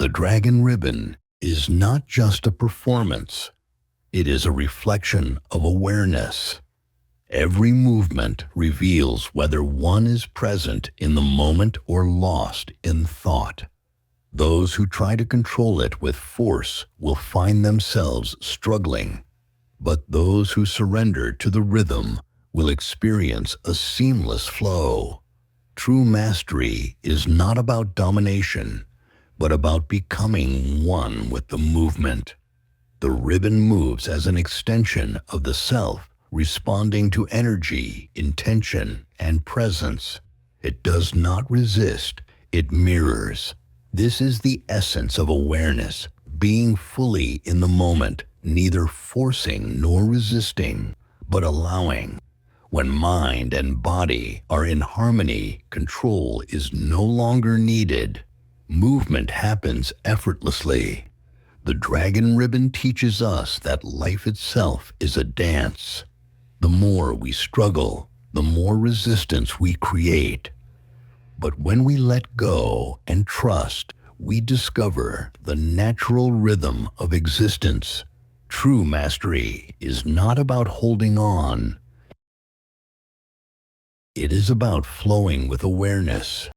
The dragon ribbon is not just a performance, it is a reflection of awareness. Every movement reveals whether one is present in the moment or lost in thought. Those who try to control it with force will find themselves struggling, but those who surrender to the rhythm will experience a seamless flow. True mastery is not about domination, but about becoming one with the movement. The ribbon moves as an extension of the self, responding to energy, intention, and presence. It does not resist, it mirrors. This is the essence of awareness, being fully in the moment, neither forcing nor resisting, but allowing. When mind and body are in harmony, control is no longer needed. Movement happens effortlessly. The dragon ribbon teaches us that life itself is a dance. The more we struggle, the more resistance we create. But when we let go and trust, we discover the natural rhythm of existence. True mastery is not about holding on. It is about flowing with awareness.